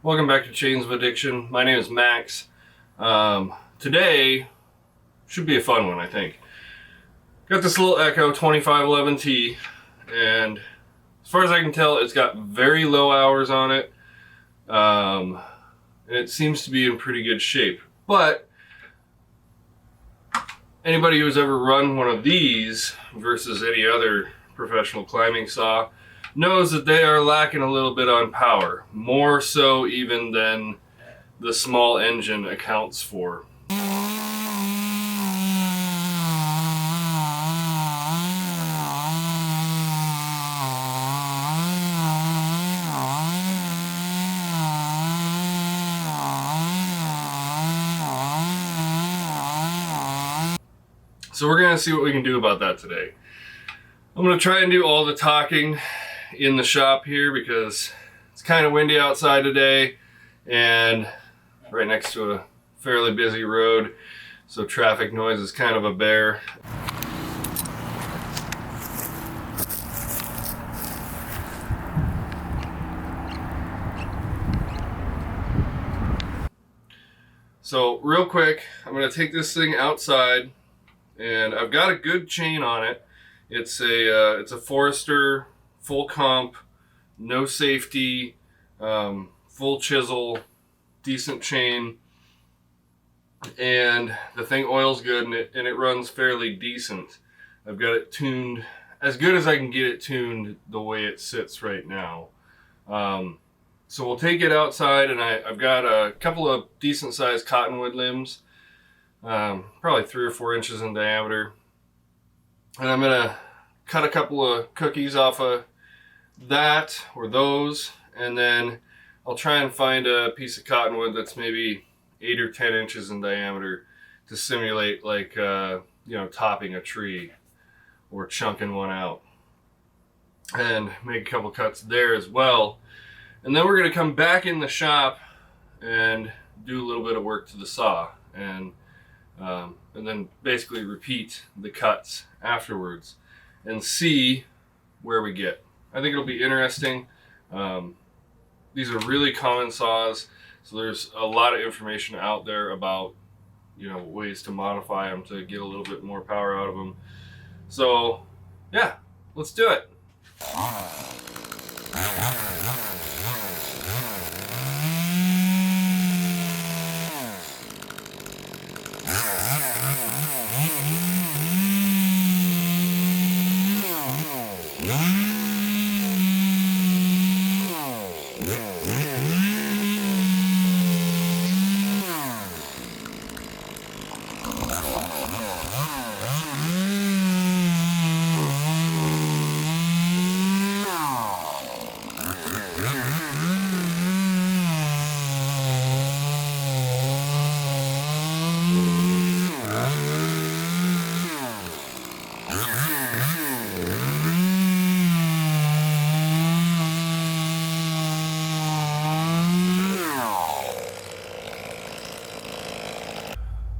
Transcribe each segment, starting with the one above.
Welcome back to Chainsawfaddiction. My name is Max. Today should be a fun one, I think. Got this little Echo 2511T, and as far as I can tell, it's got very low hours on it, and it seems to be in pretty good shape. But anybody who's ever run one of these versus any other professional climbing saw knows that they are lacking a little bit on power, more so even than the small engine accounts for. So we're gonna see what we can do about that today. I'm gonna try and do all the talking in the shop here because it's kind of windy outside today and right next to a fairly busy road, so traffic noise is kind of a bear. So real quick, I'm gonna take this thing outside, and I've got a good chain on it. It's a Forester full comp, no safety, full chisel, decent chain, and the thing oils good and it runs fairly decent. I've got it tuned as good as I can get it tuned the way it sits right now. So we'll take it outside, and I've got a couple of decent sized cottonwood limbs, probably 3 or 4 inches in diameter, and I'm gonna cut a couple of cookies off of that or those, and then I'll try and find a piece of cottonwood that's maybe 8 or 10 inches in diameter to simulate like topping a tree or chunking one out, and make a couple cuts there as well. And then we're going to come back in the shop and do a little bit of work to the saw, and then basically repeat the cuts afterwards and see where we get. I think it'll be interesting. These are really common saws, so there's a lot of information out there about ways to modify them to get a little bit more power out of them. So yeah, let's do it.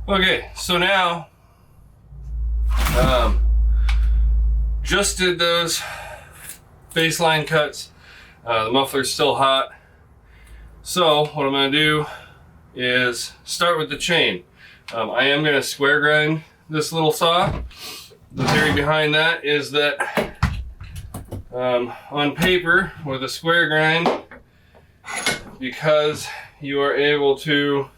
Okay, so now, just did those baseline cuts. The muffler's still hot. So what I'm gonna do is start with the chain. I am gonna square grind this little saw. The theory behind that is that on paper with a square grind, because you are able to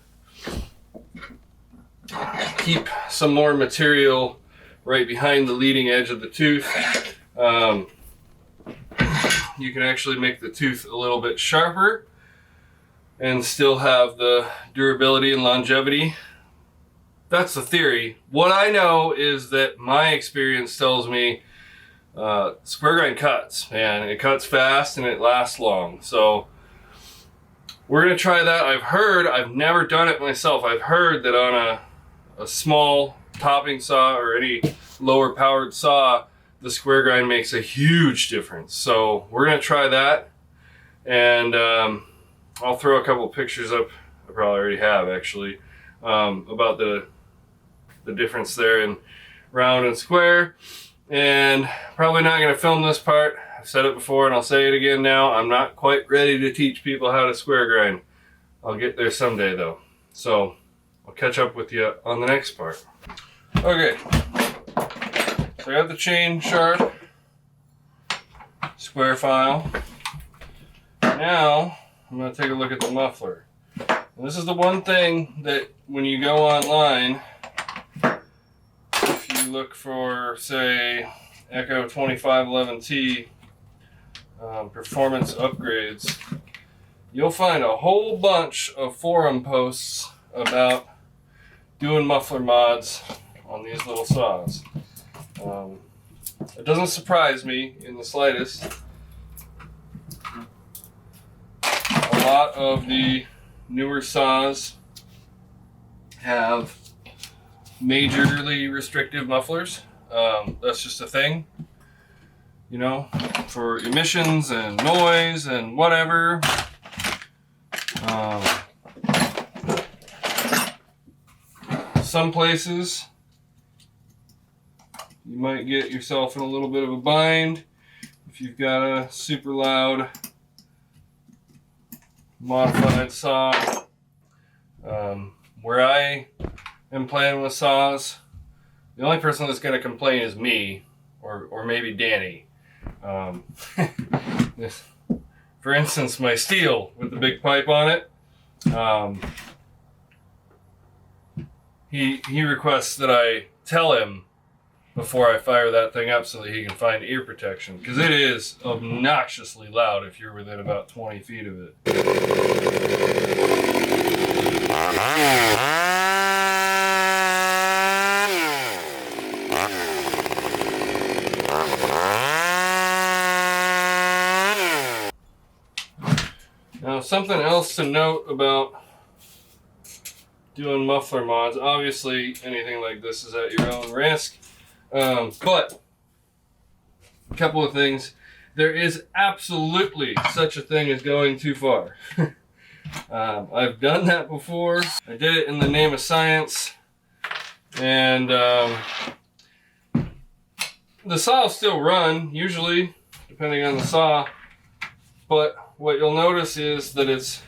keep some more material right behind the leading edge of the tooth, you can actually make the tooth a little bit sharper and still have the durability and longevity. That's the theory. What I know is that my experience tells me square grind cuts, man. It cuts fast and it lasts long. So we're gonna try that. I've never done it myself. I've heard that on a small topping saw or any lower powered saw, the square grind makes a huge difference. So we're gonna try that, and I'll throw a couple pictures up. I probably already have actually, about the difference there in round and square. And probably not gonna film this part. I've said it before and I'll say it again now. I'm not quite ready to teach people how to square grind. I'll get there someday though. So I'll catch up with you on the next part. Okay, so I got the chain sharp, square file. Now I'm going to take a look at the muffler. And this is the one thing that when you go online, if you look for, say, Echo 2511T performance upgrades, you'll find a whole bunch of forum posts about doing muffler mods on these little saws. It doesn't surprise me in the slightest. A lot of the newer saws have majorly restrictive mufflers. That's just a thing, you know, for emissions and noise and whatever. Some places you might get yourself in a little bit of a bind if you've got a super loud modified saw. Where I am playing with saws, the only person that's going to complain is me, or maybe Danny. For instance, my steel with the big pipe on it. He requests that I tell him before I fire that thing up so that he can find ear protection, because it is obnoxiously loud if you're within about 20 feet of it. Now, something else to note about doing muffler mods, obviously anything like this is at your own risk, but a couple of things. There is absolutely such a thing as going too far. I've done that before. I did it in the name of science, and the saw will still run, usually, depending on the saw, but what you'll notice is that it's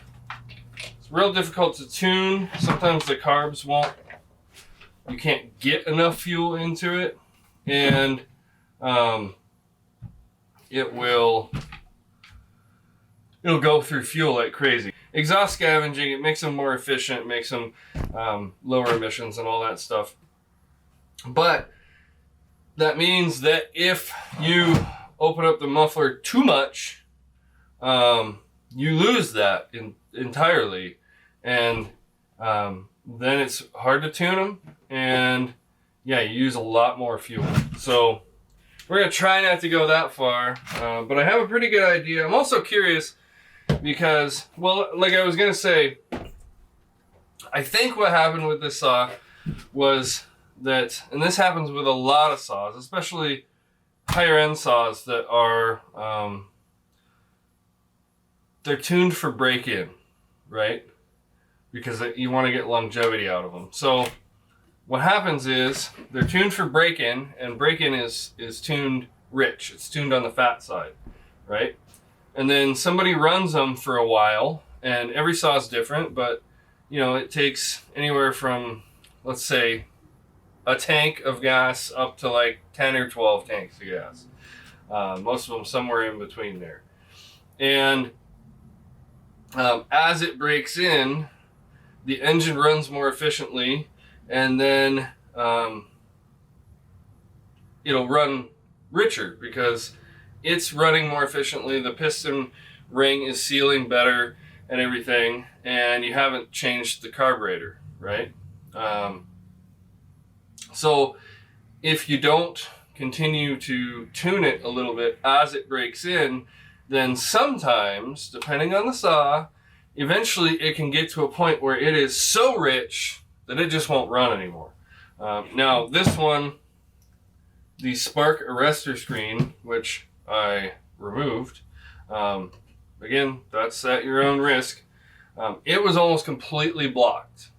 real difficult to tune. Sometimes the carbs won't, you can't get enough fuel into it, and it'll go through fuel like crazy. Exhaust scavenging, it makes them more efficient, makes them lower emissions and all that stuff. But that means that if you open up the muffler too much, you lose that entirely, and then it's hard to tune them, and yeah, you use a lot more fuel. So we're gonna try not to go that far, but I have a pretty good idea. I'm also curious because, well, like I was gonna say, I think what happened with this saw was that, and this happens with a lot of saws, especially higher end saws that are they're tuned for break-in, right? Because you want to get longevity out of them. So what happens is they're tuned for break-in, and break-in is tuned rich. It's tuned on the fat side, right? And then somebody runs them for a while, and every saw is different, but you know, it takes anywhere from, let's say, a tank of gas up to like 10 or 12 tanks of gas. Most of them somewhere in between there. And as it breaks in, the engine runs more efficiently, and then it'll run richer because it's running more efficiently. The piston ring is sealing better and everything, and you haven't changed the carburetor, right? So if you don't continue to tune it a little bit as it breaks in, then sometimes, depending on the saw, eventually it can get to a point where it is so rich that it just won't run anymore. Now this one, the spark arrestor screen, which I removed, again, that's at your own risk, it was almost completely blocked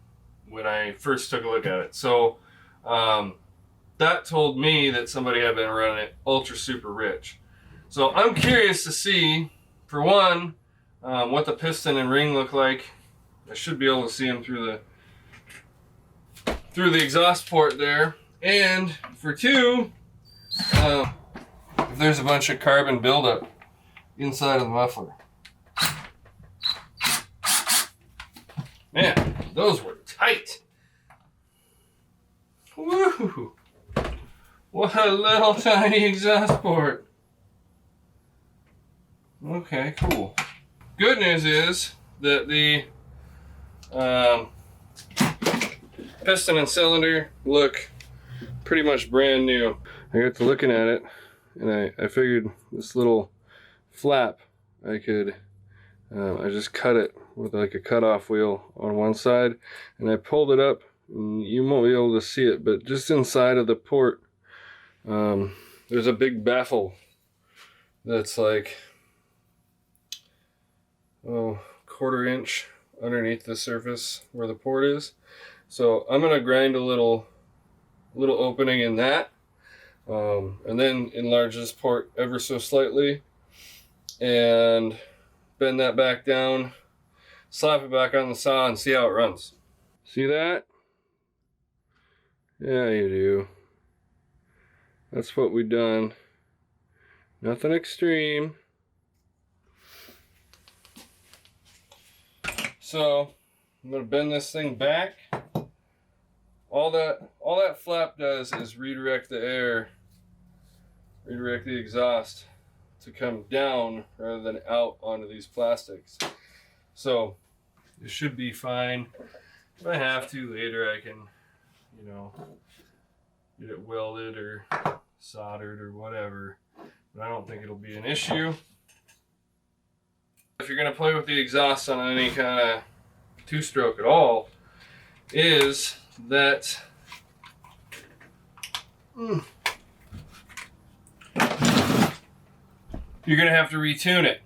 when I first took a look at it. So that told me that somebody had been running it ultra super rich. So I'm curious to see, for one, what the piston and ring look like I should be able to see them through the exhaust port there. And for 2, if there's a bunch of carbon buildup inside of the muffler. Man, those were tight. Woo! What a little tiny exhaust port. Okay, cool. Good news is that the piston and cylinder look pretty much brand new. I got to looking at it, and I figured this little flap I could I just cut it with like a cutoff wheel on one side, and I pulled it up, and you won't be able to see it, but just inside of the port there's a big baffle that's like, oh, 1/4 inch underneath the surface where the port is. So I'm gonna grind a little opening in that, and then enlarge this port ever so slightly, and bend that back down, slap it back on the saw, and see how it runs. See that? Yeah, you do. That's what we done. Nothing extreme. So I'm gonna bend this thing back. All that flap does is redirect the air, redirect the exhaust to come down rather than out onto these plastics. So it should be fine. If I have to later, I can, you know, get it welded or soldered or whatever, but I don't think it'll be an issue. If you're gonna play with the exhaust on any kind of 2-stroke at all, is that you're gonna have to retune it.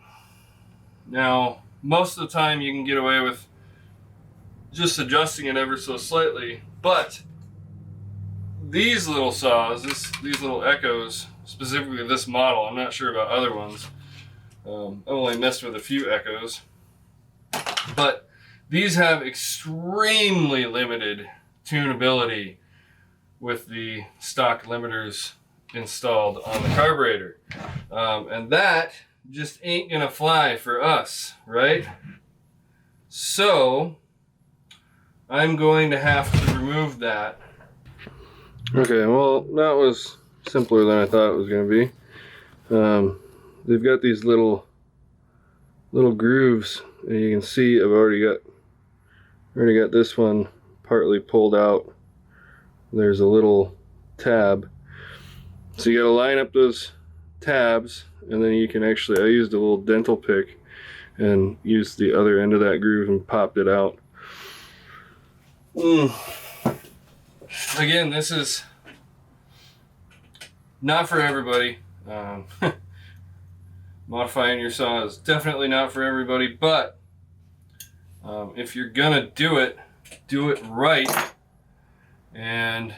Now, most of the time you can get away with just adjusting it ever so slightly, but these little saws, these little Echoes, specifically this model, I'm not sure about other ones. I've only messed with a few Echoes, but these have extremely limited tunability with the stock limiters installed on the carburetor. And that just ain't gonna fly for us, right? So I'm going to have to remove that. Okay, well, that was simpler than I thought it was gonna be. They've got these little grooves, and you can see I've already got this one partly pulled out. There's a little tab, so you gotta line up those tabs, and then you can actually, I used a little dental pick and used the other end of that groove and popped it out. Again, this is not for everybody. Modifying your saw is definitely not for everybody, but if you're gonna do it right and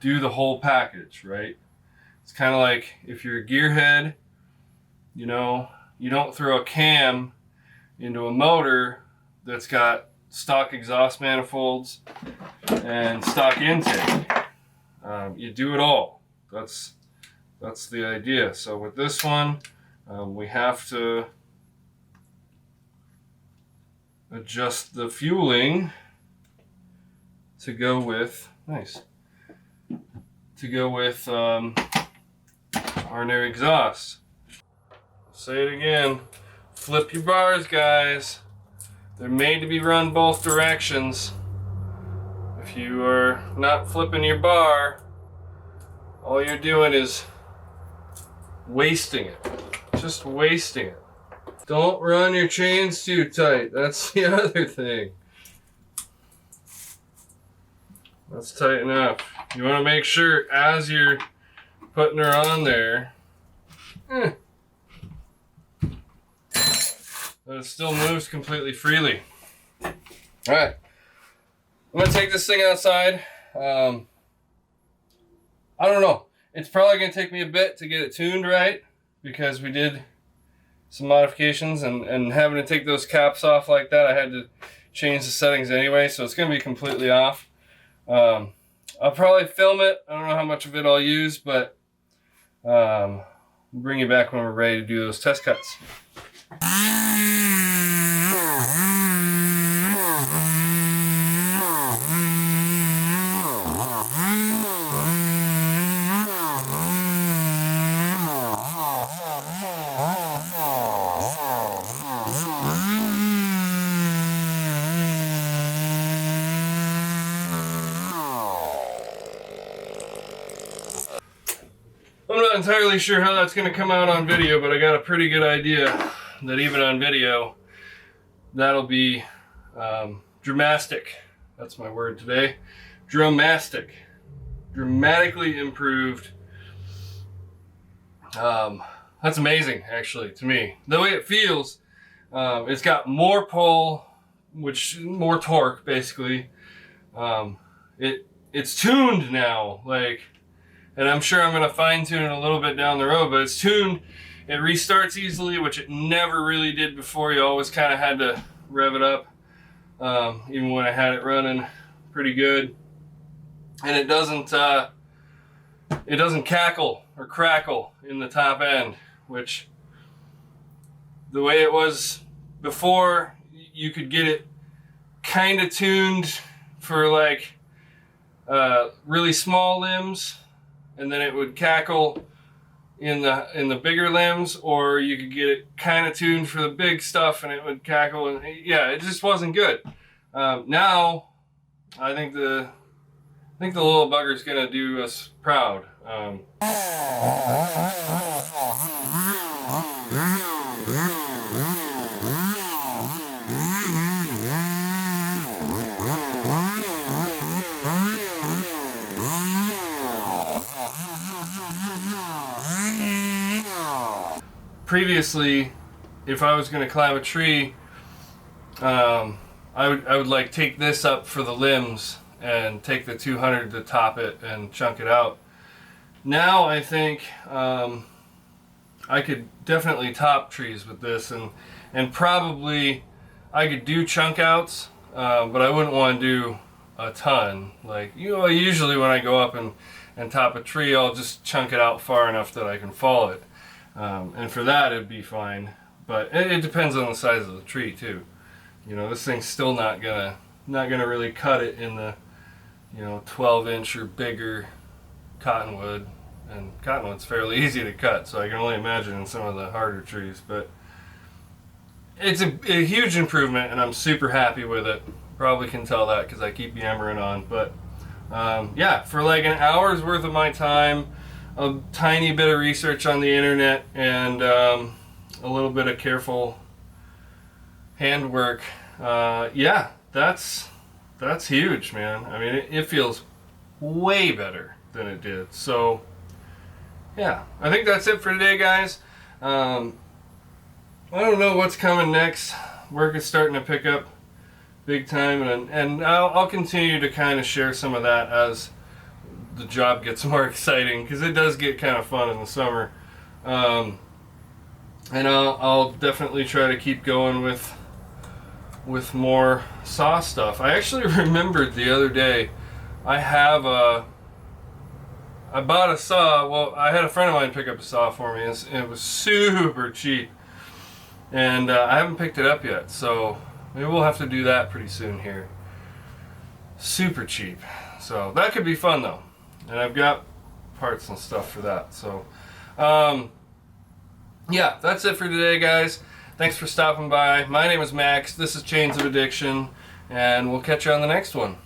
do the whole package, right? It's kind of like if you're a gearhead, you know, you don't throw a cam into a motor that's got stock exhaust manifolds and stock intake. You do it all. That's the idea. So with this one, we have to adjust the fueling to go with, our new exhaust. Say it again, flip your bars, guys. They're made to be run both directions. If you are not flipping your bar, all you're doing is wasting it. Just wasting it. Don't run your chains too tight. That's the other thing. That's tight enough. You want to make sure as you're putting her on there, that it still moves completely freely. Alright. I'm going to take this thing outside. I don't know. It's probably going to take me a bit to get it tuned right, because we did some modifications, and having to take those caps off like that, I had to change the settings anyway, so it's going to be completely off. I'll probably film it. I don't know how much of it I'll use, but we'll bring you back when we're ready to do those test cuts. I'm not entirely sure how that's going to come out on video, but I got a pretty good idea that even on video, that'll be dramatic. That's my word today. Dramatic. Dramatically improved. That's amazing, actually, to me. The way it feels, it's got more pull, more torque, basically. It's tuned now, like. And I'm sure I'm going to fine tune it a little bit down the road, but it's tuned. It restarts easily, which it never really did before. You always kind of had to rev it up, even when I had it running pretty good. And it doesn't cackle or crackle in the top end, which the way it was before, you could get it kind of tuned for like really small limbs, and then it would cackle in the bigger limbs, or you could get it kind of tuned for the big stuff and it would cackle, and yeah, it just wasn't good. Now I think the little bugger's gonna do us proud. Previously, if I was going to climb a tree, I would like take this up for the limbs and take the 200 to top it and chunk it out. Now I think I could definitely top trees with this, and probably I could do chunk outs, but I wouldn't want to do a ton. Like, usually when I go up and top a tree, I'll just chunk it out far enough that I can fall it. And for that it'd be fine, but it depends on the size of the tree too. This thing's still not gonna really cut it in the 12-inch or bigger cottonwood, and cottonwood's fairly easy to cut, so I can only imagine in some of the harder trees. But it's a huge improvement, and I'm super happy with it. Probably can tell that because I keep yammering on, but yeah, for like an hour's worth of my time, a tiny bit of research on the internet, and a little bit of careful handwork. Yeah, that's huge, man. I mean, it feels way better than it did. So yeah, I think that's it for today, guys. I don't know what's coming next. Work is starting to pick up big time, and I'll continue to kind of share some of that as the job gets more exciting, because it does get kind of fun in the summer. And I'll definitely try to keep going with more saw stuff. I actually remembered the other day, I bought a saw. Well, I had a friend of mine pick up a saw for me, and it was super cheap, and I haven't picked it up yet, so maybe we'll have to do that pretty soon here. Super cheap, so that could be fun though. And I've got parts and stuff for that. So, yeah, that's it for today, guys. Thanks for stopping by. My name is Max. This is Chains of Addiction. And we'll catch you on the next one.